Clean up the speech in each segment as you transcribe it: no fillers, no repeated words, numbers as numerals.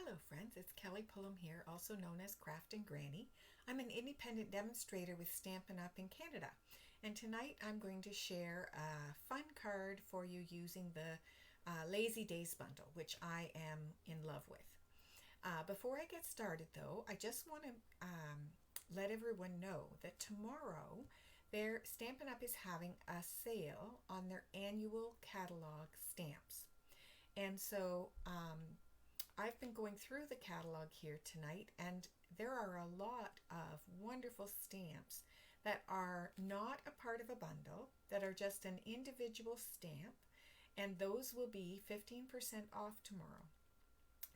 Hello friends, it's Kelly Pullum here, also known as Craft and Granny. I'm an independent demonstrator with Stampin' Up! In Canada, and tonight I'm going to share a fun card for you using the Lazy Days bundle, which I am in love with. Before I get started though, I just want to let everyone know that tomorrow Stampin' Up! Is having a sale on their annual catalog stamps. And so I've been going through the catalog here tonight, and there are a lot of wonderful stamps that are not a part of a bundle, that are just an individual stamp, and those will be 15% off tomorrow.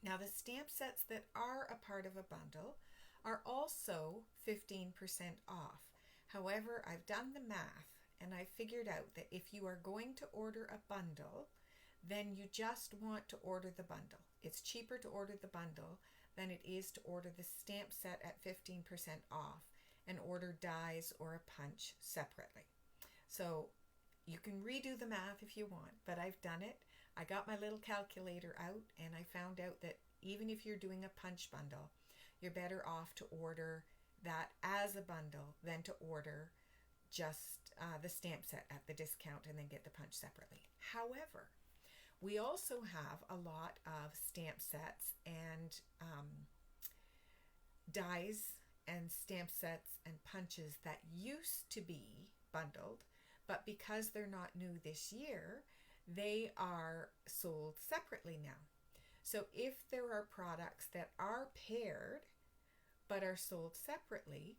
Now, the stamp sets that are a part of a bundle are also 15% off. However, I've done the math and I figured out that if you are going to order a bundle, then you just want to order the bundle. It's cheaper to order the bundle than it is to order the stamp set at 15% off and order dies or a punch separately. So you can redo the math if you want, but I've done it. I got my little calculator out and I found out that even if you're doing a punch bundle, you're better off to order that as a bundle than to order just the stamp set at the discount and then get the punch separately. However, we also have a lot of stamp sets and dies and stamp sets and punches that used to be bundled, but because they're not new this year, they are sold separately now. So if there are products that are paired but are sold separately,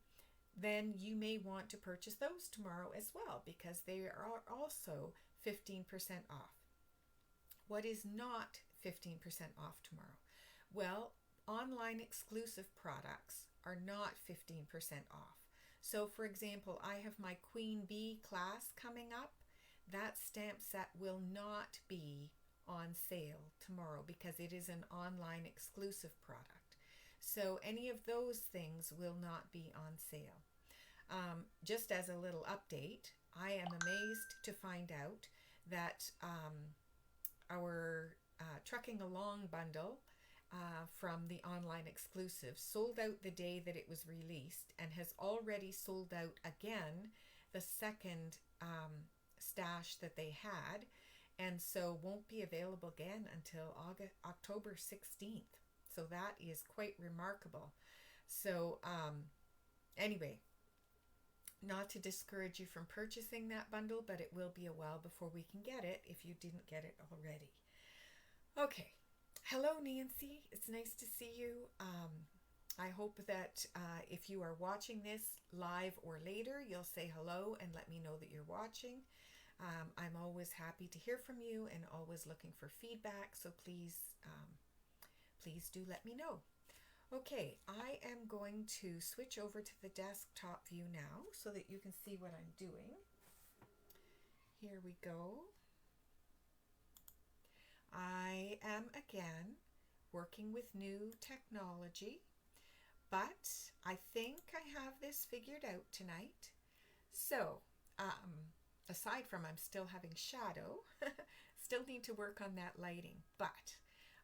then you may want to purchase those tomorrow as well, because they are also 15% off. What is not 15% off tomorrow? Well, online exclusive products are not 15% off. So for example, I have my Queen Bee class coming up. That stamp set will not be on sale tomorrow because it is an online exclusive product. So any of those things will not be on sale. Just as a little update, I am amazed to find out that our Trucking Along bundle from the online exclusive sold out the day that it was released and has already sold out again the second stash that they had, and so won't be available again until October 16th. So that is quite remarkable. So anyway, not to discourage you from purchasing that bundle, but it will be a while before we can get it if you didn't get it already. Okay. Hello, Nancy. It's nice to see you. I hope that if you are watching this live or later, you'll say hello and let me know that you're watching. I'm always happy to hear from you and always looking for feedback, so please do let me know. Okay, I am going to switch over to the desktop view now so that you can see what I'm doing. Here we go. I am again working with new technology, but I think I have this figured out tonight. So, aside from I'm still having shadow, still need to work on that lighting, but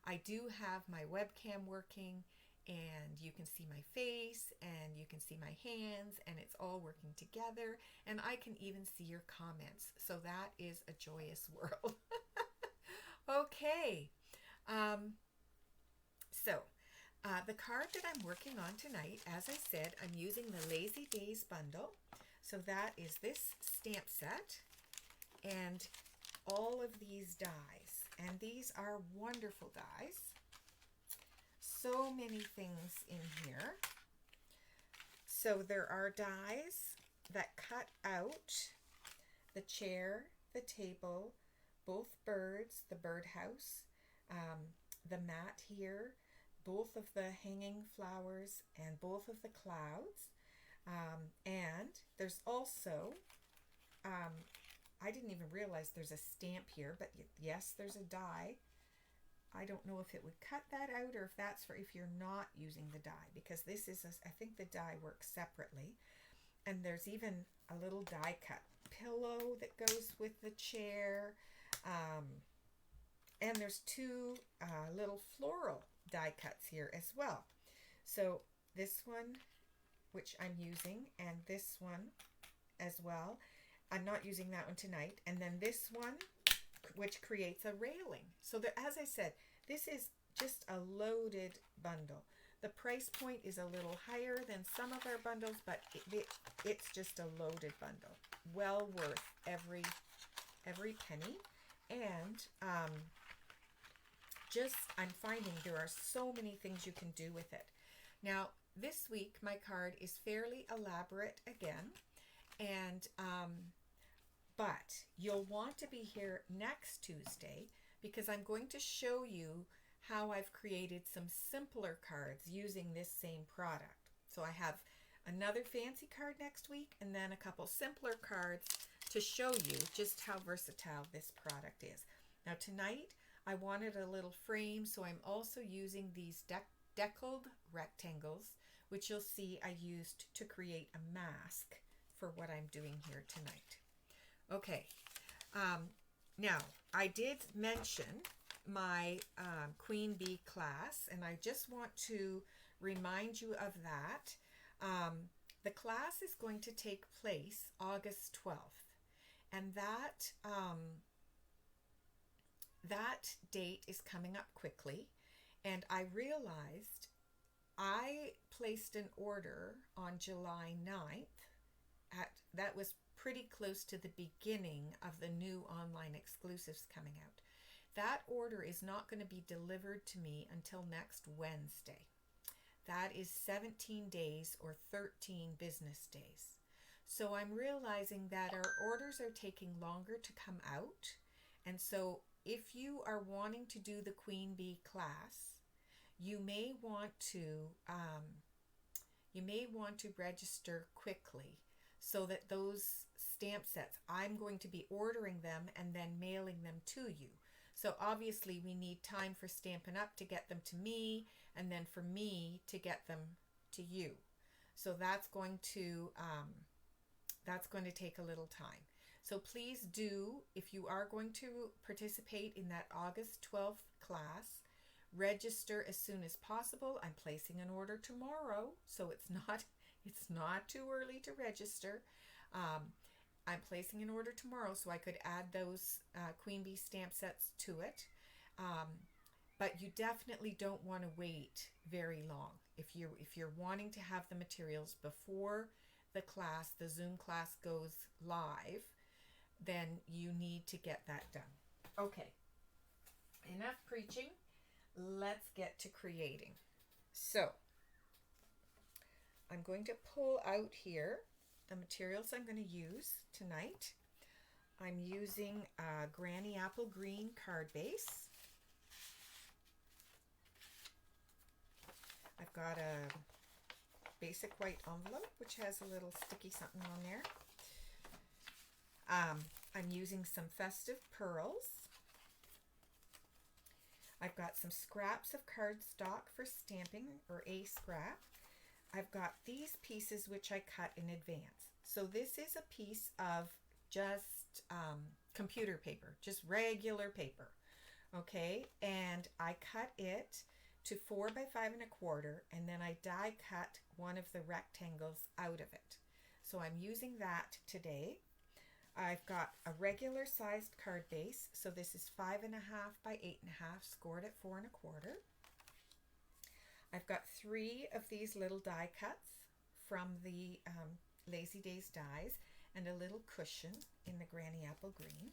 I do have my webcam working, and you can see my face and you can see my hands, and it's all working together, and I can even see your comments. So that is a joyous world. Okay. The card that I'm working on tonight, as I said, I'm using the Lazy Days bundle. So that is this stamp set and all of these dies. And these are wonderful dies. So many things in here. So there are dies that cut out the chair, the table, both birds, the birdhouse, the mat here, both of the hanging flowers, and both of the clouds. And there's also, I didn't even realize there's a stamp here, but yes, there's a die. I don't know if it would cut that out or if that's for if you're not using the die, because this is, I think the die works separately. And there's even a little die cut pillow that goes with the chair. And there's two little floral die cuts here as well. So this one, which I'm using, and this one as well. I'm not using that one tonight. And then this one, which creates a railing. So that, as I said, this is just a loaded bundle. The price point is a little higher than some of our bundles, but it's just a loaded bundle. Well worth every penny. And I'm finding there are so many things you can do with it. Now, this week, my card is fairly elaborate again. And but you'll want to be here next Tuesday because I'm going to show you how I've created some simpler cards using this same product. So I have another fancy card next week and then a couple simpler cards to show you just how versatile this product is. Now tonight I wanted a little frame, so I'm also using these deckled rectangles, which you'll see I used to create a mask for what I'm doing here tonight. Okay, now I did mention my Queen Bee class, and I just want to remind you of that. The class is going to take place August 12th, and that date is coming up quickly, and I realized I placed an order on July 9th. That was pretty close to the beginning of the new online exclusives coming out. That order is not going to be delivered to me until next Wednesday. That is 17 days or 13 business days. So I'm realizing that our orders are taking longer to come out. And so if you are wanting to do the Queen Bee class, you may want to register quickly so that those stamp sets, I'm going to be ordering them and then mailing them to you. So obviously we need time for Stampin' Up! To get them to me, and then for me to get them to you. So that's going to take a little time. So please do, if you are going to participate in that August 12th class, register as soon as possible. I'm placing an order tomorrow, so it's not too early to register. I'm placing an order tomorrow so I could add those Queen Bee stamp sets to it. But you definitely don't want to wait very long. If you're wanting to have the materials before the class, the Zoom class goes live, then you need to get that done. Okay, enough preaching. Let's get to creating. So I'm going to pull out here the materials I'm going to use tonight. I'm using a Granny Apple Green card base. I've got a basic white envelope which has a little sticky something on there. I'm using some festive pearls. I've got some scraps of cardstock for stamping, or a scrap. I've got these pieces which I cut in advance. So this is a piece of just computer paper, just regular paper. Okay, and I cut it to 4 by 5 1/4, and then I die cut one of the rectangles out of it. So I'm using that today. I've got a regular sized card base, so this is 5 1/2 by 8 1/2, scored at 4 1/4. I've got 3 of these little die cuts from the Lazy Days dies and a little cushion in the Granny Apple Green.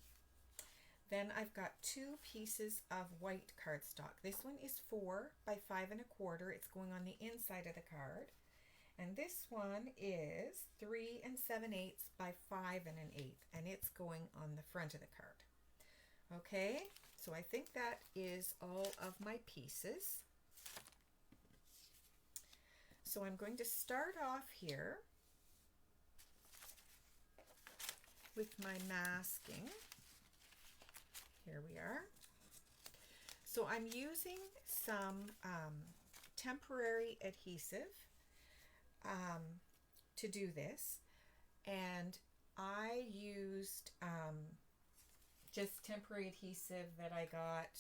Then I've got 2 pieces of white cardstock. This one is 4 by 5 1/4. It's going on the inside of the card. And this one is 3 7/8 by 5 1/8, and it's going on the front of the card. Okay, so I think that is all of my pieces. So I'm going to start off here with my masking. Here we are. So I'm using some temporary adhesive to do this, and I used just temporary adhesive that I got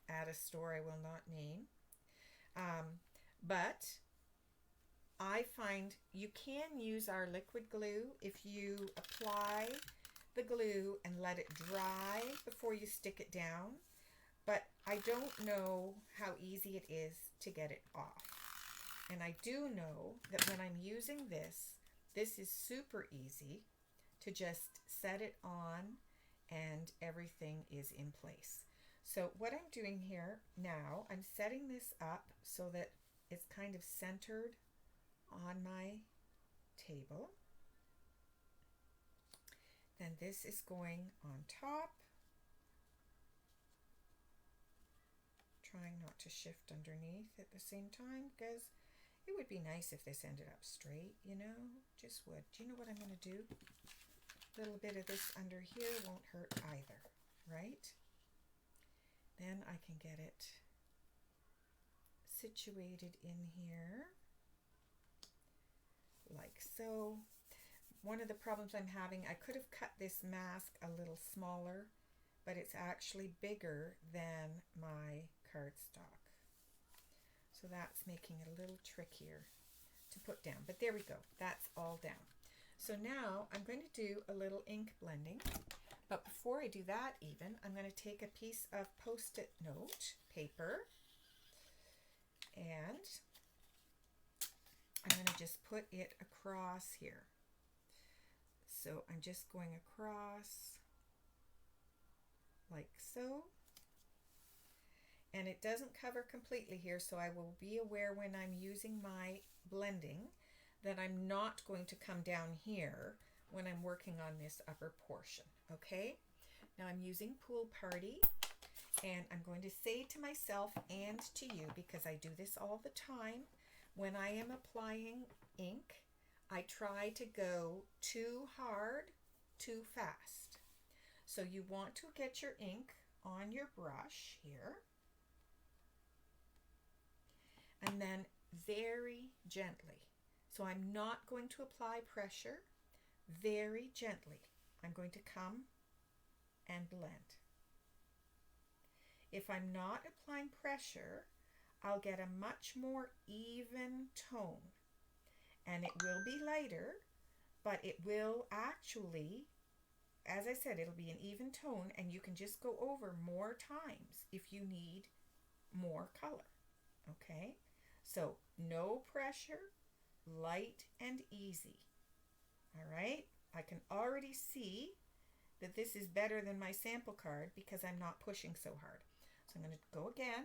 at a store I will not name. But I find you can use our liquid glue if you apply the glue and let it dry before you stick it down. But I don't know how easy it is to get it off. And I do know that when I'm using this is super easy to just set it on and everything is in place. So what I'm doing here now, I'm setting this up so that it's kind of centered on my table. Then this is going on top. Trying not to shift underneath at the same time because it would be nice if this ended up straight, you know, just would. Do you know what I'm going to do? A little bit of this under here won't hurt either, right? Then I can get it situated in here like so. One of the problems I'm having, I could have cut this mask a little smaller, but it's actually bigger than my cardstock. So that's making it a little trickier to put down. But there we go. That's all down. So now I'm going to do a little ink blending. But before I do that even, I'm going to take a piece of Post-it note paper and I'm going to just put it across here. So I'm just going across like so. And it doesn't cover completely here, so I will be aware when I'm using my blending that I'm not going to come down here when I'm working on this upper portion, okay? Now I'm using Pool Party, and I'm going to say to myself and to you, because I do this all the time, when I am applying ink, I try to go too hard, too fast. So you want to get your ink on your brush here, and then very gently. So I'm not going to apply pressure. Very gently, I'm going to come and blend. If I'm not applying pressure, I'll get a much more even tone. And it will be lighter, but it will actually, as I said, it'll be an even tone, and you can just go over more times if you need more color. Okay? So no pressure, light and easy. All right? I can already see that this is better than my sample card because I'm not pushing so hard. So I'm going to go again.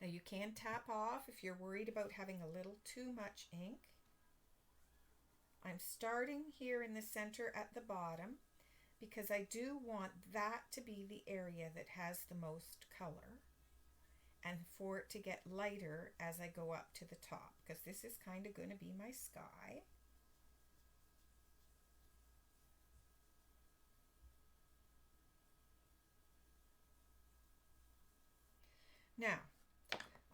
Now you can tap off if you're worried about having a little too much ink. I'm starting here in the center at the bottom because I do want that to be the area that has the most color, and for it to get lighter as I go up to the top, because this is kind of going to be my sky. Now,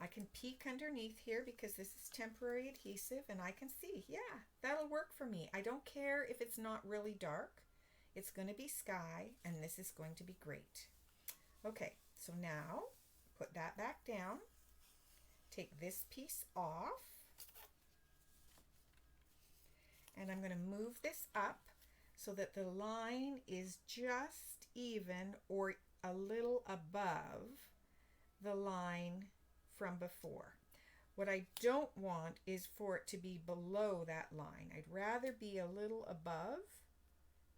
I can peek underneath here because this is temporary adhesive, and I can see, yeah, that'll work for me. I don't care if it's not really dark. It's going to be sky, and this is going to be great. Okay, so now put that back down. Take this piece off. And I'm going to move this up so that the line is just even or a little above the line from before. What I don't want is for it to be below that line. I'd rather be a little above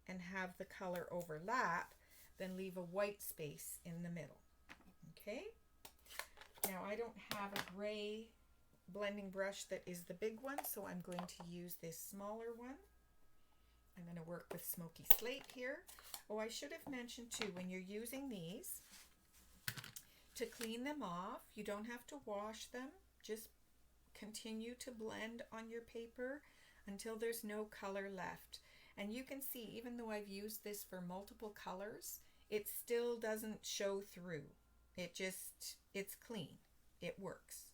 and have the color overlap than leave a white space in the middle. Okay? Now I don't have a gray blending brush that is the big one, so I'm going to use this smaller one. I'm going to work with Smoky Slate here. Oh, I should have mentioned too, when you're using these, to clean them off, you don't have to wash them. Just continue to blend on your paper until there's no color left. And you can see, even though I've used this for multiple colors, it still doesn't show through. It's clean. It works.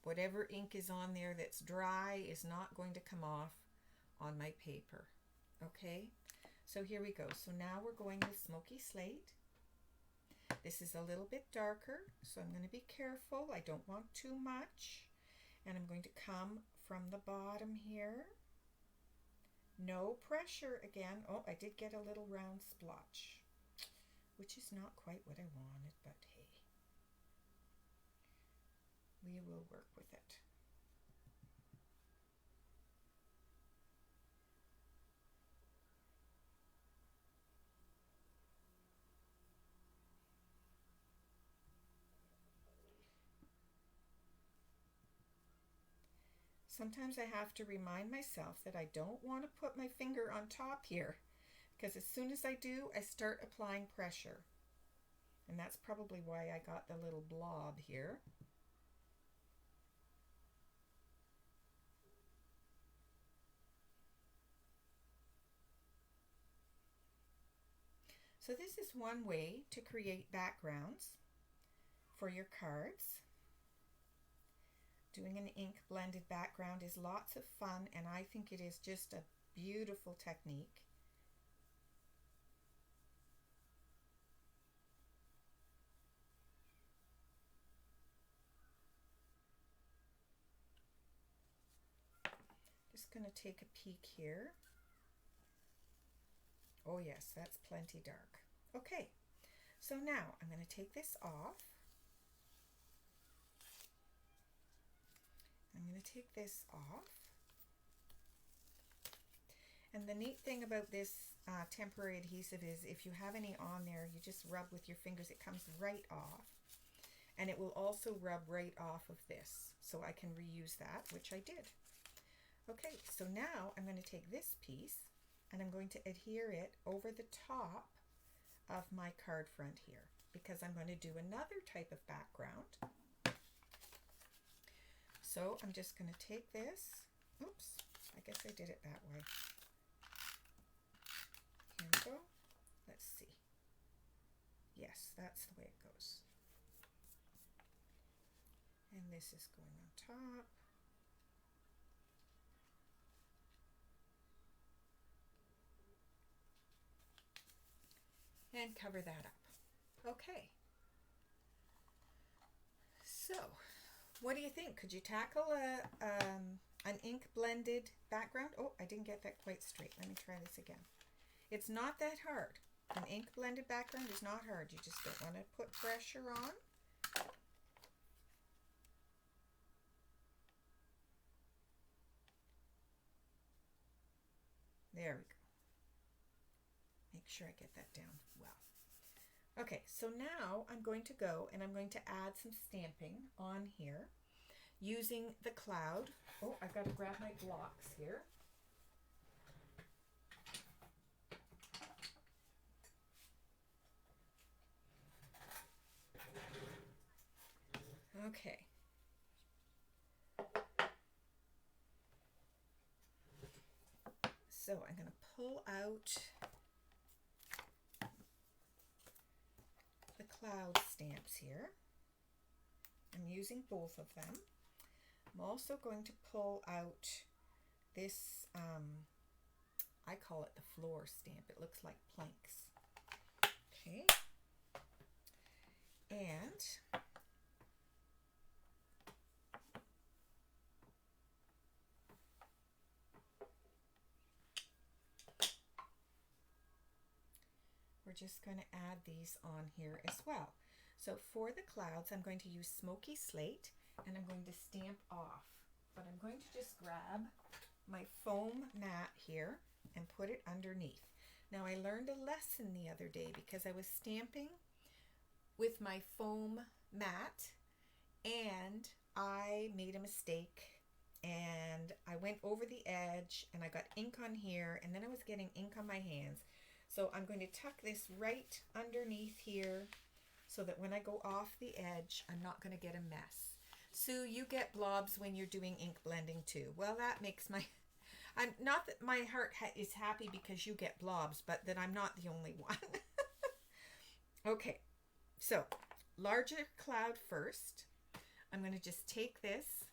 Whatever ink is on there that's dry is not going to come off on my paper. Okay? So here we go. So now we're going with Smoky Slate. This is a little bit darker, so I'm going to be careful. I don't want too much. And I'm going to come from the bottom here. No pressure again. Oh, I did get a little round splotch, which is not quite what I wanted, but hey, we will work with it. Sometimes I have to remind myself that I don't want to put my finger on top here, because as soon as I do, I start applying pressure. And that's probably why I got the little blob here. So this is one way to create backgrounds for your cards. Doing an ink blended background is lots of fun, and I think it is just a beautiful technique. Just going to take a peek here. Oh yes, that's plenty dark. Okay, so now I'm going to take this off. I'm going to take this off. And the neat thing about this temporary adhesive is if you have any on there, you just rub with your fingers, it comes right off. And it will also rub right off of this, so I can reuse that, which I did. Okay, so now I'm going to take this piece and I'm going to adhere it over the top of my card front here, because I'm going to do another type of background. So I'm just going to take this, oops, I guess I did it that way. Here we go. Let's see. Yes, that's the way it goes. And this is going on top. And cover that up. Okay. So, what do you think? Could you tackle an ink blended background? Oh, I didn't get that quite straight. Let me try this again. It's not that hard. An ink blended background is not hard. You just don't want to put pressure on. There we go. Make sure I get that down well. Okay, so now I'm going to go and I'm going to add some stamping on here using the cloud. Oh, I've got to grab my blocks here. Okay. So I'm going to pull out the cloud stamps here. I'm using both of them. I'm also going to pull out this, I call it the floor stamp. It looks like planks. Okay. And we're just going to add these on here as well. So for the clouds, I'm going to use Smoky Slate and I'm going to stamp off. But I'm going to just grab my foam mat here and put it underneath. Now I learned a lesson the other day because I was stamping with my foam mat and I made a mistake and I went over the edge and I got ink on here and then I was getting ink on my hands. So I'm going to tuck this right underneath here so that when I go off the edge, I'm not going to get a mess. Sue, you get blobs when you're doing ink blending too. Well, that makes my... I'm not that my heart is happy because you get blobs, but that I'm not the only one. Okay, so larger cloud first. I'm going to just take this.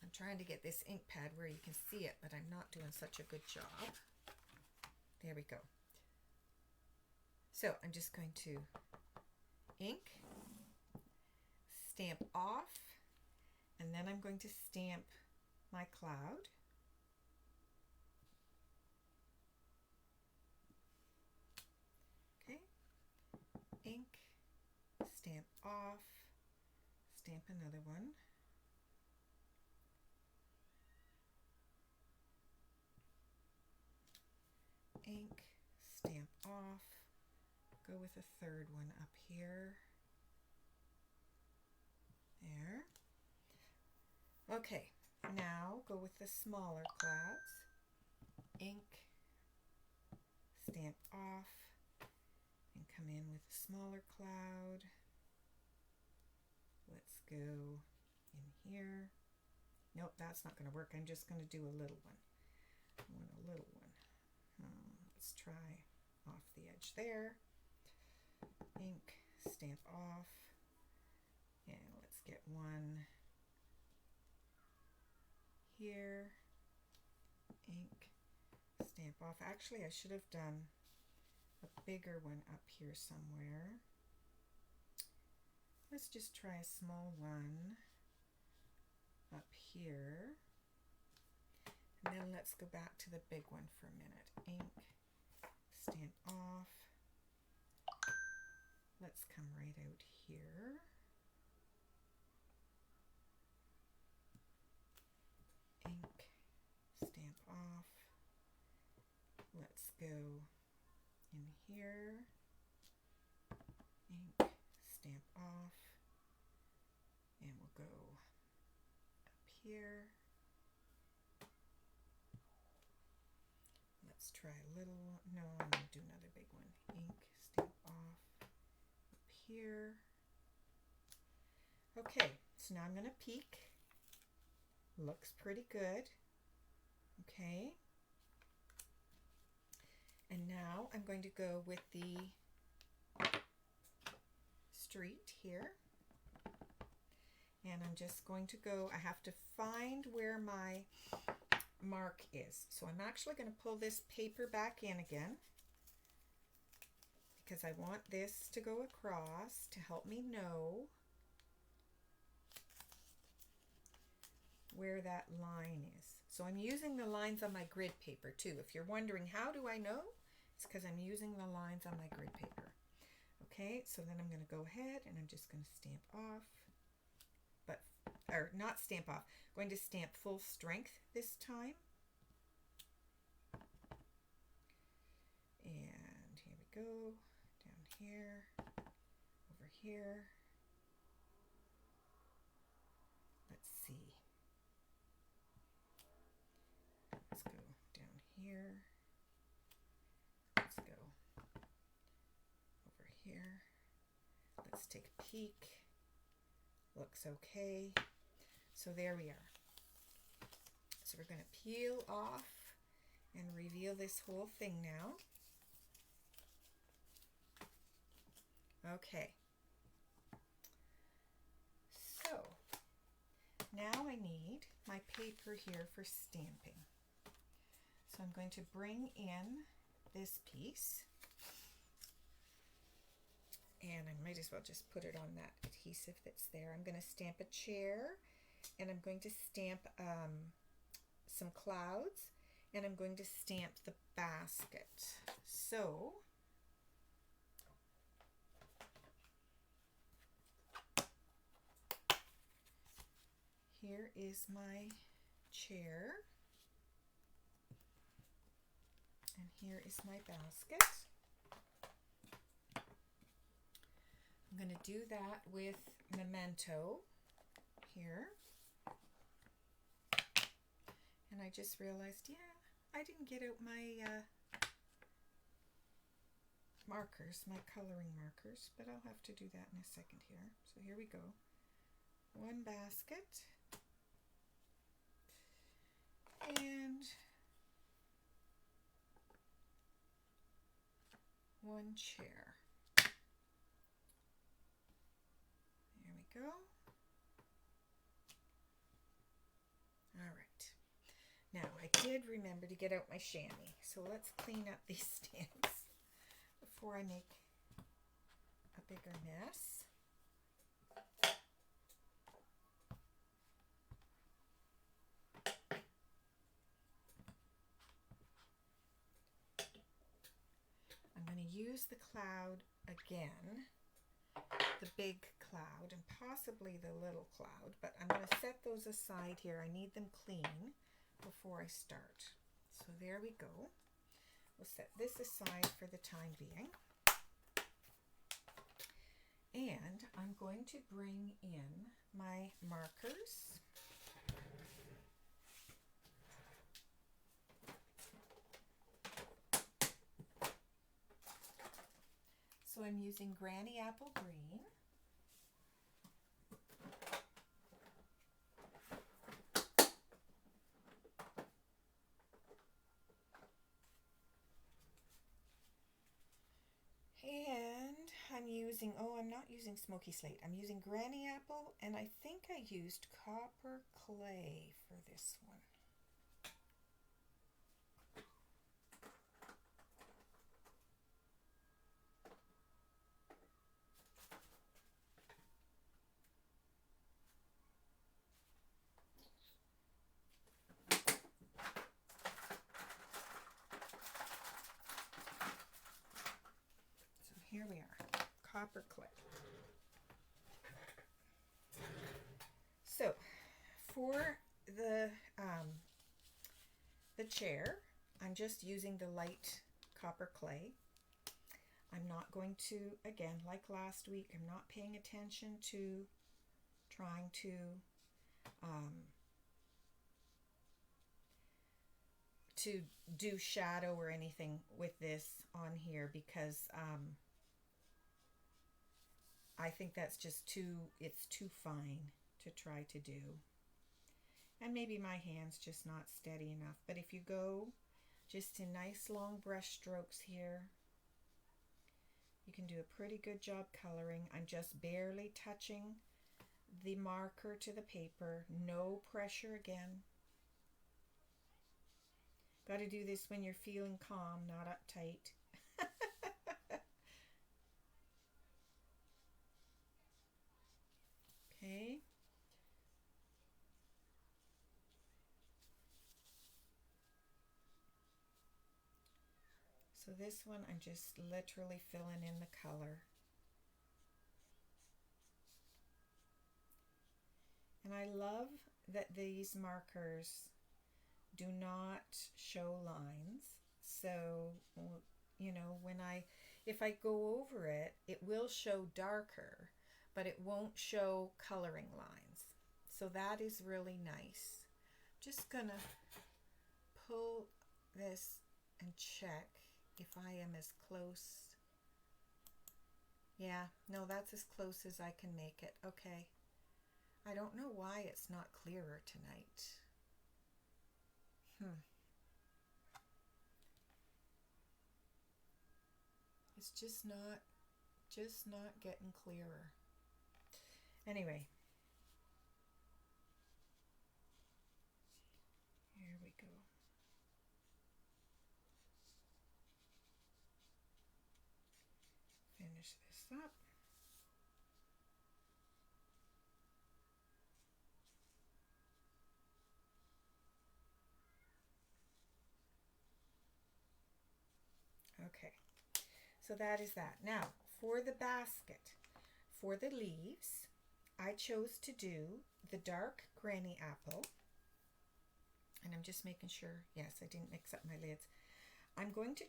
I'm trying to get this ink pad where you can see it, but I'm not doing such a good job. There we go. So I'm just going to ink, stamp off, and then I'm going to stamp my cloud. Okay, ink, stamp off, stamp another one. Ink, stamp off, go with a third one up here. There. Okay, now go with the smaller clouds. Ink, stamp off, and come in with a smaller cloud. Let's go in here. Nope, that's not going to work. I'm just going to do a little one. I want a little one. Let's try off the edge there. Ink, stamp off, and let's get one here. Ink, stamp off. Actually, I should have done a bigger one up here somewhere. Let's just try a small one up here. And then let's go back to the big one for a minute. Ink, stamp off. Let's come right out here. Ink, stamp off. Let's go in here. Ink, stamp off. And we'll go up here. Let's try a little, no, I'm going to do another big one. Ink, stamp off, up here. Okay, so now I'm going to peek. Looks pretty good. Okay. And now I'm going to go with the street here. And I'm just going to go, I have to find where my mark is. So I'm actually going to pull this paper back in again because I want this to go across to help me know where that line is. So I'm using the lines on my grid paper too. If you're wondering how do I know, it's because I'm using the lines on my grid paper. Okay, so then I'm going to go ahead and I'm just going to stamp off, or not stamp off, going to stamp full strength this time. And here we go, down here, over here. Let's see. Let's go down here. Let's go over here. Let's take a peek. Looks okay. So there we are. So we're going to peel off and reveal this whole thing now. Okay. So now I need my paper here for stamping. So I'm going to bring in this piece. And I might as well just put it on that adhesive that's there. I'm going to stamp a chair, and I'm going to stamp some clouds, and I'm going to stamp the basket. So here is my chair, and here is my basket. I'm going to do that with Memento here. And I just realized, yeah, I didn't get out my markers, my coloring markers, but I'll have to do that in a second here. So here we go. One basket. And one chair. There we go. All right. Now, I did remember to get out my chamois, so let's clean up these stamps before I make a bigger mess. I'm going to use the cloud again, the big cloud and possibly the little cloud, but I'm going to set those aside here. I need them clean before I start. So there we go. We'll set this aside for the time being. And I'm going to bring in my markers. So I'm using Granny Apple Green. And I'm not using Smoky Slate. I'm using Granny Apple, and I think I used Copper Clay for this one. Here we are, Copper Clay. So for the chair, I'm just using the light Copper Clay. I'm not going to, again, like last week, I'm not paying attention to trying to do shadow or anything with this on here, because I think that's just it's too fine to try to do. And maybe my hand's just not steady enough. But if you go just in nice long brush strokes here, you can do a pretty good job coloring. I'm just barely touching the marker to the paper. No pressure again. Got to do this when you're feeling calm, not uptight. Okay. So this one, I'm just literally filling in the color. And I love that these markers do not show lines. So, you know, if I go over it, it will show darker, but it won't show coloring lines. So that is really nice. Just gonna pull this and check if I am as close. Yeah, no, that's as close as I can make it. Okay. I don't know why it's not clearer tonight. It's just not getting clearer. Anyway. Here we go. Finish this up. Okay, so that is that. Now, for the basket, for the leaves, I chose to do the dark Granny Apple. And I'm just making sure, yes, I didn't mix up my lids. I'm going to,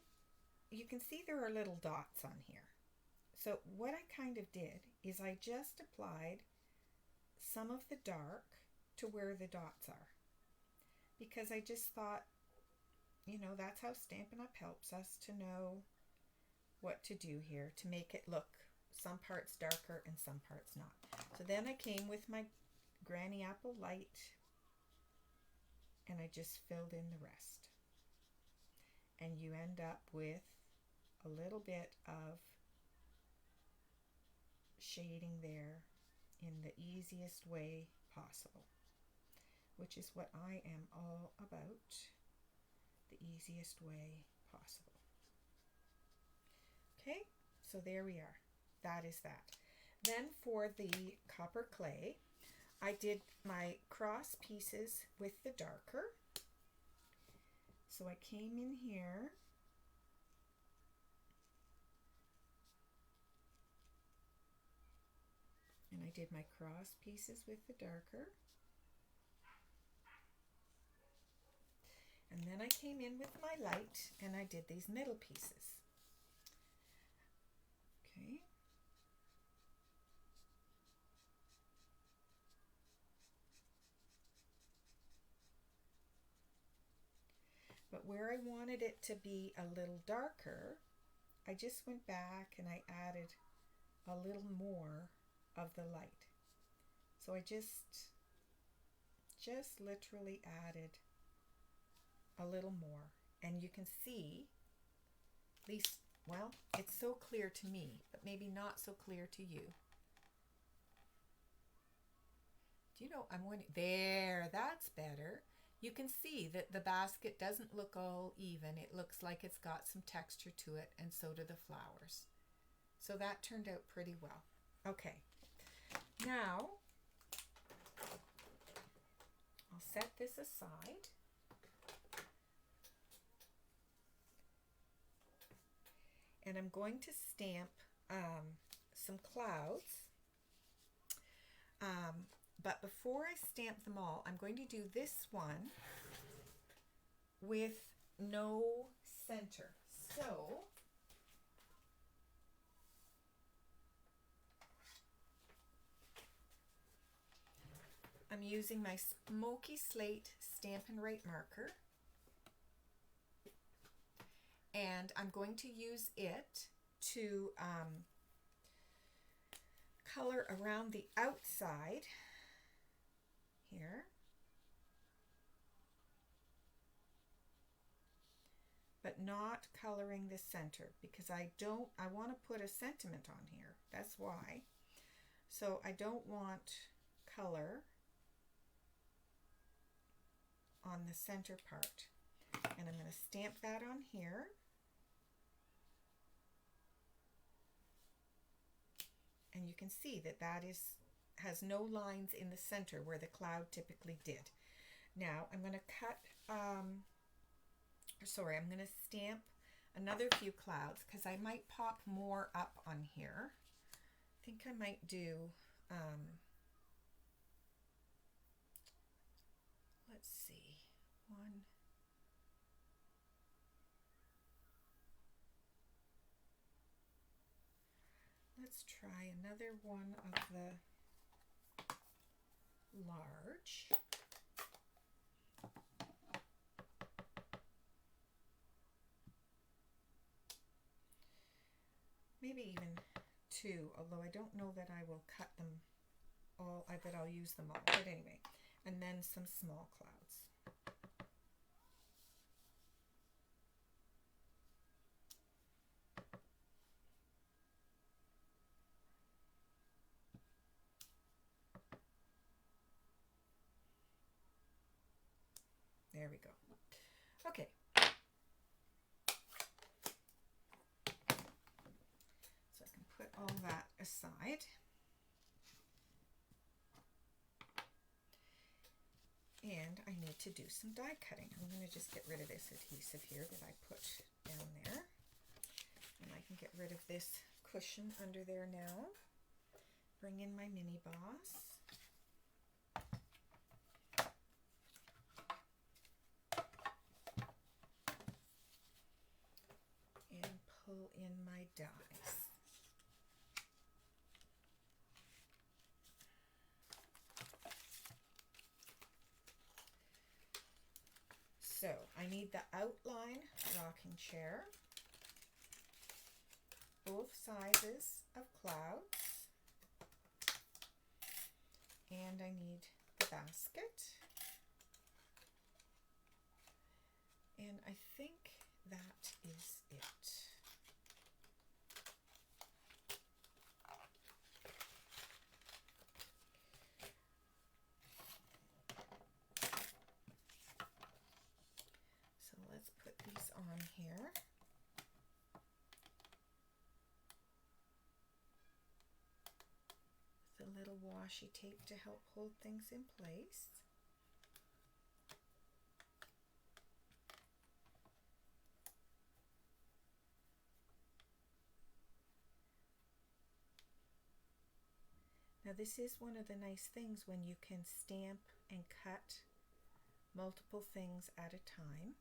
you can see there are little dots on here. So what I kind of did is I just applied some of the dark to where the dots are, because I just thought, you know, that's how Stampin' Up! Helps us to know what to do here to make it look some parts darker and some parts not. So then I came with my Granny Apple Light and I just filled in the rest. And you end up with a little bit of shading there in the easiest way possible, which is what I am all about, the easiest way possible. Okay, so there we are. that is that. Then for the copper clay, I did my cross pieces with the darker. So I came in here and I did my cross pieces with the darker. And then I came in with my light and I did these middle pieces. Okay. But where I wanted it to be a little darker, I just went back and I added a little more of the light. So I just literally added a little more. And you can see, at least, well, it's so clear to me, but maybe not so clear to you. Do you know, I'm wondering, there, that's better. You can see that the basket doesn't look all even. It looks like it's got some texture to it, and so do the flowers. So that turned out pretty well. Okay, now I'll set this aside. And I'm going to stamp some clouds. But before I stamp them all, I'm going to do this one with no center. So I'm using my Smoky Slate Stampin' Write marker, and I'm going to use it to color around the outside here, but not coloring the center because I want to put a sentiment on here. That's why. So I don't want color on the center part. And I'm going to stamp that on here. And you can see that has no lines in the center where the cloud typically did. Now I'm going to I'm going to stamp another few clouds because I might pop more up on here. I think I might do, let's see, one. Let's try another one of the large. Maybe even two, although I don't know that I will cut them all, I bet I'll use them all. But anyway, and then some small clouds. There we go. Okay. So I can put all that aside. And I need to do some die cutting. I'm going to just get rid of this adhesive here that I put down there. And I can get rid of this cushion under there now. Bring in my mini boss. And pull in my dies. So I need the outline rocking chair, both sizes of clouds, and I need the basket, and I think that is it. So let's put these on here. washi tape to help hold things in place. Now this is one of the nice things when you can stamp and cut multiple things at a time,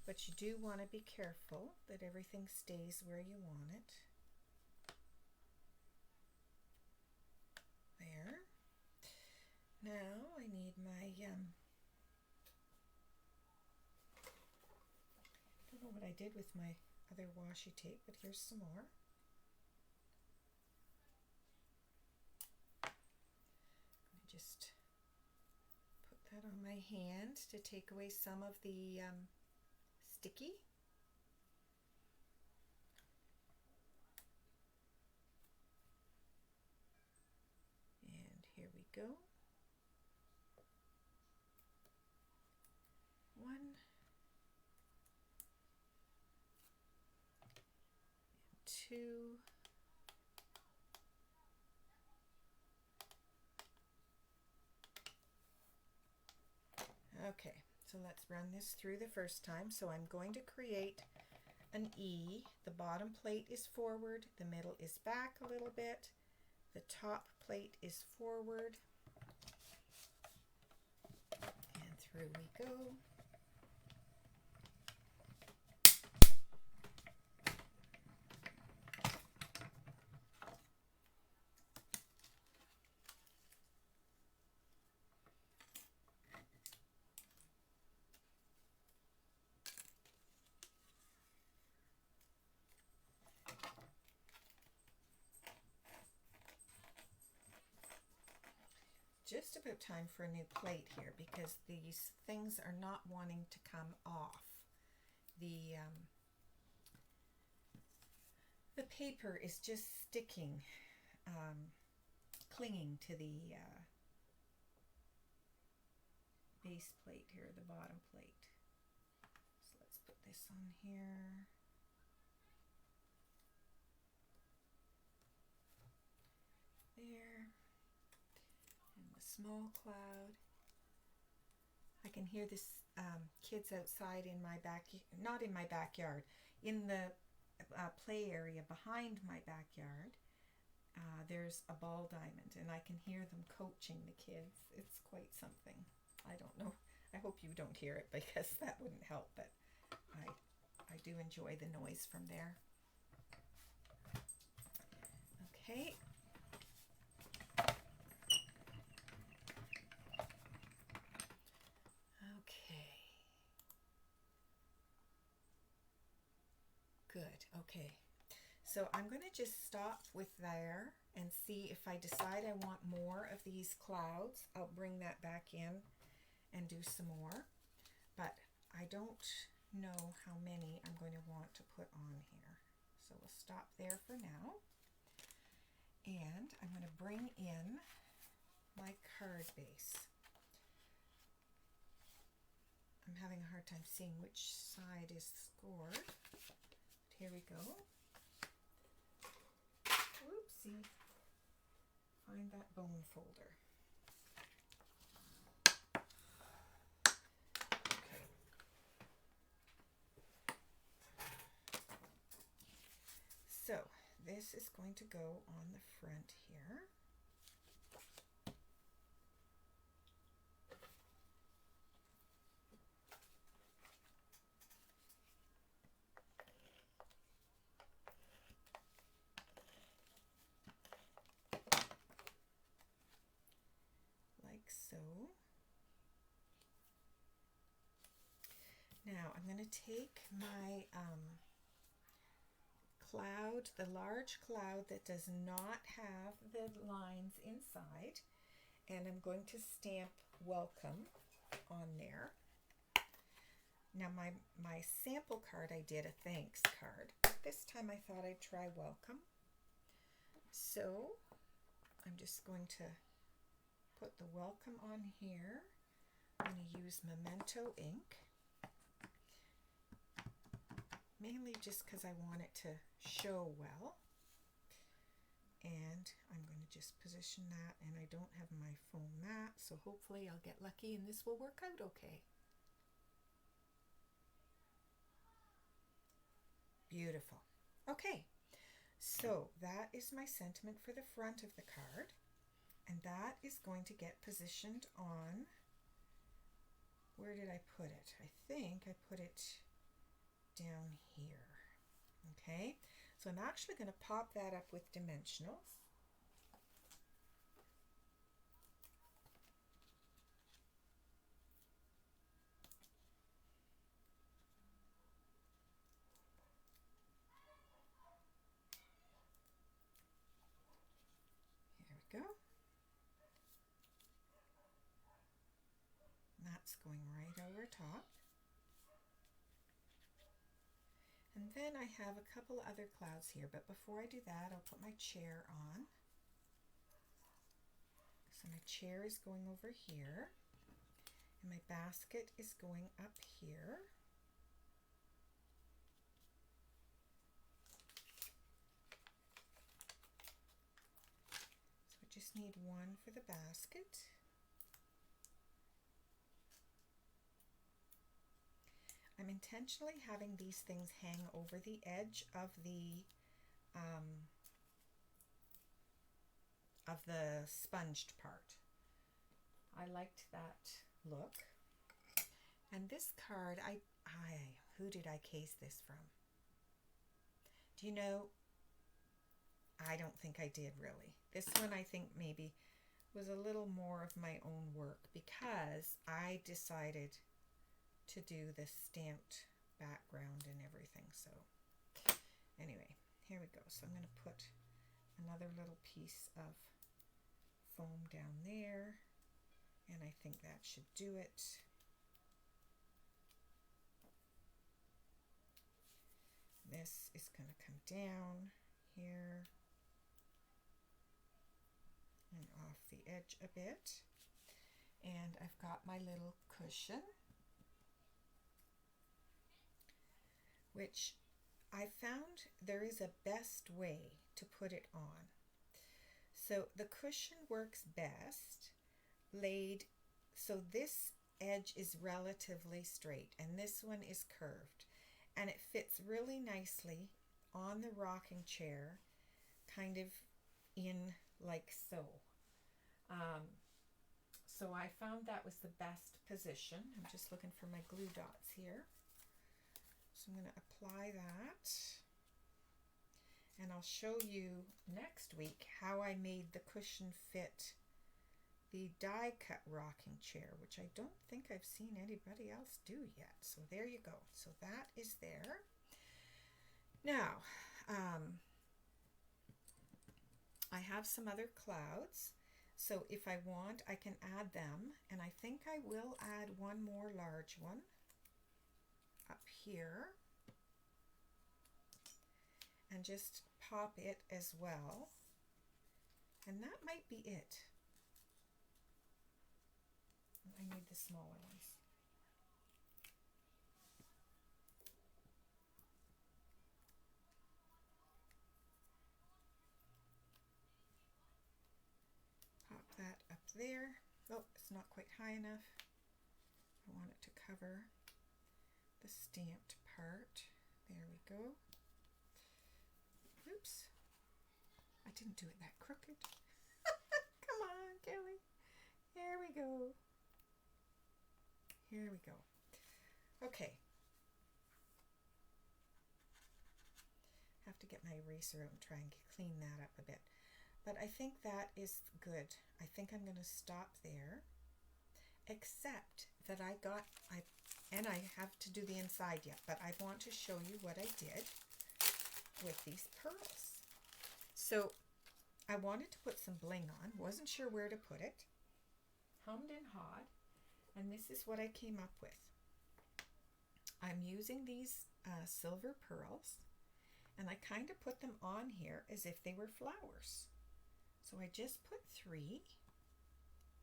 but you do want to be careful that everything stays where you want it. There. Now I need my, don't know what I did with my other washi tape, but here's some more. Just put that on my hand to take away some of the sticky. And here we go. 1 and 2. Okay, so let's run this through the first time. So I'm going to create an E. The bottom plate is forward, the middle is back a little bit, the top plate is forward, and through we go. Just about time for a new plate here because these things are not wanting to come off. The paper is just sticking, clinging to the base plate here, the bottom plate. So let's put this on here. There. Small cloud. I can hear this kids outside in my not in my backyard, in the play area behind my backyard. There's a ball diamond and I can hear them coaching the kids. It's quite something. I don't know. I hope you don't hear it because that wouldn't help, but I do enjoy the noise from there. Okay. Good, okay. So I'm going to just stop with there and see if I decide I want more of these clouds. I'll bring that back in and do some more. But I don't know how many I'm going to want to put on here. So we'll stop there for now. And I'm going to bring in my card base. I'm having a hard time seeing which side is scored. Here we go. Oopsie. Find that bone folder. Okay. So this is going to go on the front here. So now I'm going to take my cloud, the large cloud that does not have the lines inside, and I'm going to stamp welcome on there. Now my sample card, I did a thanks card. This time I thought I'd try welcome. So I'm just going to put the welcome on here. I'm going to use Memento ink, mainly just because I want it to show well. And I'm going to just position that, and I don't have my foam mat, so hopefully I'll get lucky and this will work out okay. Beautiful. Okay, so that is my sentiment for the front of the card, and that is going to get positioned on, where did I put it? I think I put it down here. Okay, so I'm actually going to pop that up with dimensionals. Here we go. That's going right over top. And then I have a couple other clouds here, but before I do that, I'll put my chair on. So my chair is going over here, and my basket is going up here. So I just need one for the basket. I'm intentionally having these things hang over the edge of the sponged part. I liked that look. And this card, who did I case this from? Do you know? I don't think I did really. This one I think maybe was a little more of my own work because I decided to do the stamped background and everything. So anyway, here we go. So I'm going to put another little piece of foam down there, and I think that should do it. This is going to come down here and off the edge a bit. And I've got my little cushion, which I found there is a best way to put it on. So the cushion works best laid so this edge is relatively straight and this one is curved, and it fits really nicely on the rocking chair, kind of in like so. So I found that was the best position. I'm just looking for my glue dots here. So I'm going to apply that, and I'll show you next week how I made the cushion fit the die cut rocking chair, which I don't think I've seen anybody else do yet. So there you go. So that is there. Now, I have some other clouds. So if I want, I can add them, and I think I will add one more large one up here and just pop it as well, and that might be it. I need the smaller ones. Pop that up there. Oh, it's not quite high enough. I want it to cover the stamped part. There we go. Oops. I didn't do it that crooked. Come on, Kelly. Here we go. Here we go. Okay. Have to get my eraser out and try and clean that up a bit. But I think that is good. I think I'm going to stop there, except that I have to do the inside yet, but I want to show you what I did with these pearls. So I wanted to put some bling on, wasn't sure where to put it, hummed and hawed, and this is what I came up with. I'm using these silver pearls, and I kind of put them on here as if they were flowers. So I just put 3.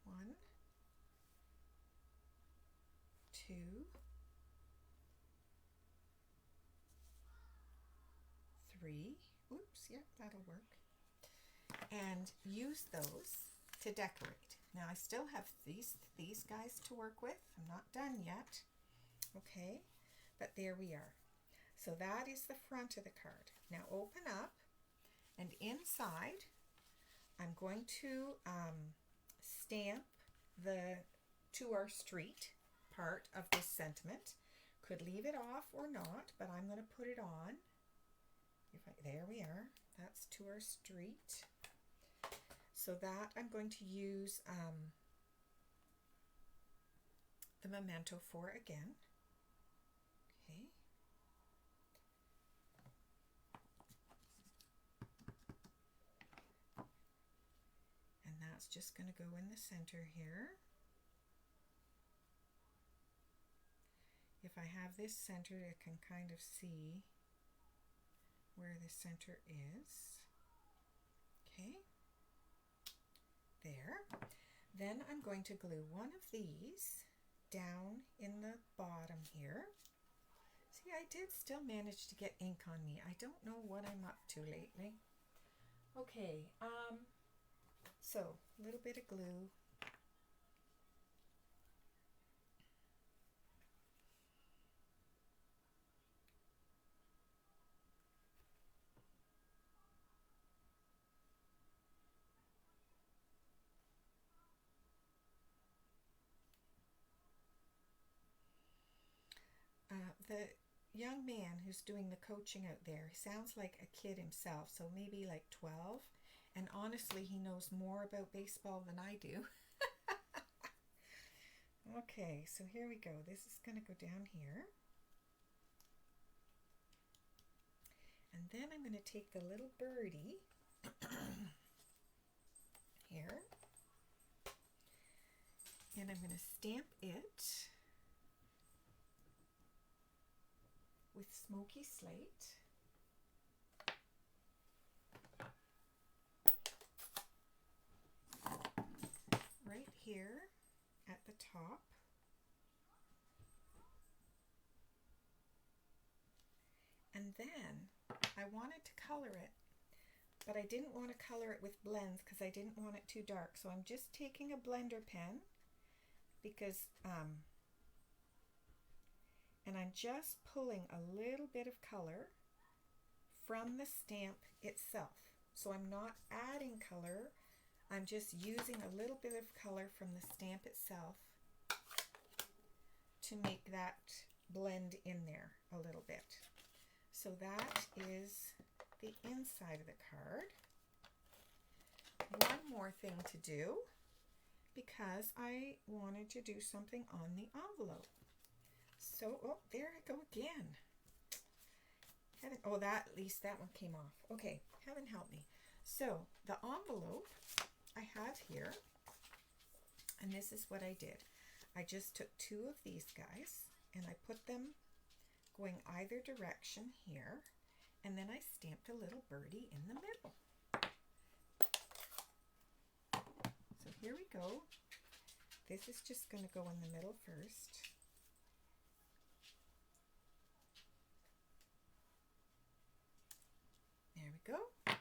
1, 2, 3. Oops, yep, that'll work. and use those to decorate. Now I still have these guys to work with. I'm not done yet. Okay, but there we are. So that is the front of the card. Now open up, and inside I'm going to stamp the "To Our Street" part of this sentiment. Could leave it off or not, but I'm going to put it on. There we are. That's "To Our Street." So that I'm going to use the memento for again. Okay. And that's just going to go in the center here. If I have this centered, I can kind of see where the center is. Okay. There. Then I'm going to glue one of these down in the bottom here. See, I did still manage to get ink on me. I don't know what I'm up to lately. Okay, so a little bit of glue. The young man who's doing the coaching out there, he sounds like a kid himself, so maybe like 12. And honestly, he knows more about baseball than I do. Okay, so here we go. This is going to go down here. And then I'm going to take the little birdie here, and I'm going to stamp it with Smoky Slate. Right here at the top. And then I wanted to color it, but I didn't want to color it with blends because I didn't want it too dark. So I'm just taking a blender pen because and I'm just pulling a little bit of color from the stamp itself. So I'm not adding color, I'm just using a little bit of color from the stamp itself to make that blend in there a little bit. So that is the inside of the card. One more thing to do, because I wanted to do something on the envelope. So, oh, there I go again. Oh, that, at least that one came off. Okay, heaven help me. So, the envelope I have here, and this is what I did. I just took two of these guys, and I put them going either direction here, and then I stamped a little birdie in the middle. So here we go. This is just going to go in the middle first. There we go.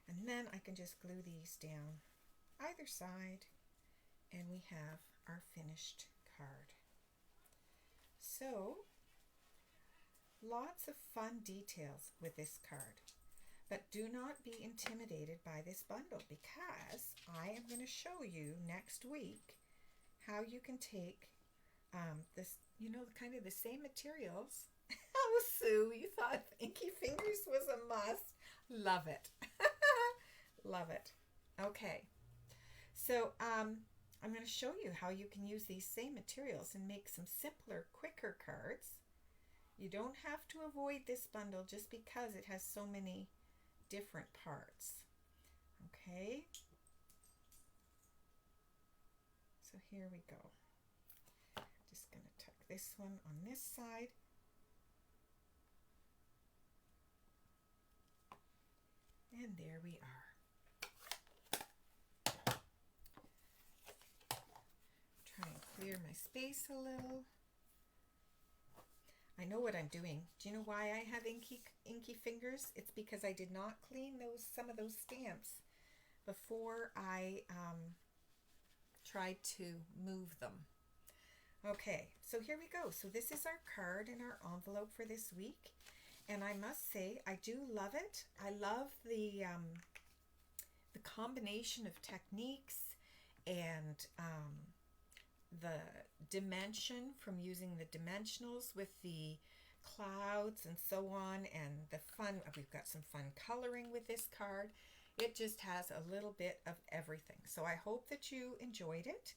And then I can just glue these down either side, and we have our finished card. So, lots of fun details with this card. But do not be intimidated by this bundle, because I am going to show you next week how you can take this, kind of the same materials. Oh, Sue, you thought Inky Fingers was a must. Love it. Love it. Okay. So I'm going to show you how you can use these same materials and make some simpler, quicker cards. You don't have to avoid this bundle just because it has so many different parts. Okay. So here we go. Just going to tuck this one on this side. And there we are. Try and clear my space a little. I know what I'm doing. Do you know why I have inky fingers? It's because I did not clean some of those stamps before I try to move them. Okay, so here we go. So this is our card and our envelope for this week. And I must say, I do love it. I love the combination of techniques and the dimension from using the dimensionals with the clouds and so on, and the fun. We've got some fun coloring with this card. It just has a little bit of everything. So I hope that you enjoyed it,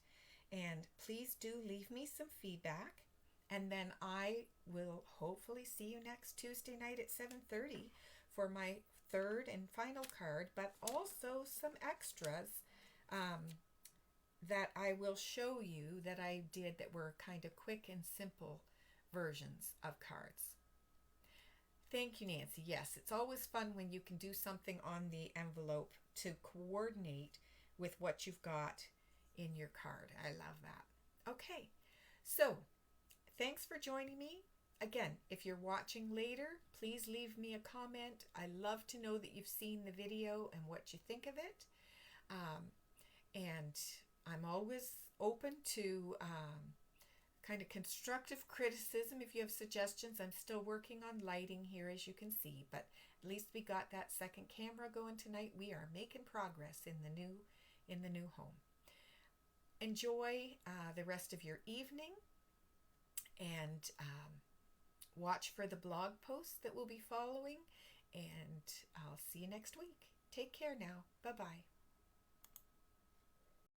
and please do leave me some feedback, and then I will hopefully see you next Tuesday night at 7:30 for my third and final card, but also some extras that I will show you that I did that were kind of quick and simple versions of cards. Thank you, Nancy. Yes, it's always fun when you can do something on the envelope to coordinate with what you've got in your card. I love that. Okay, so thanks for joining me. Again, if you're watching later, please leave me a comment. I love to know that you've seen the video and what you think of it. And I'm always open to kind of constructive criticism if you have suggestions. I'm still working on lighting here, as you can see, but at least we got that second camera going tonight. We are making progress in the new home. Enjoy the rest of your evening, and watch for the blog posts that will be following, and I'll see you next week. Take care now. Bye-bye.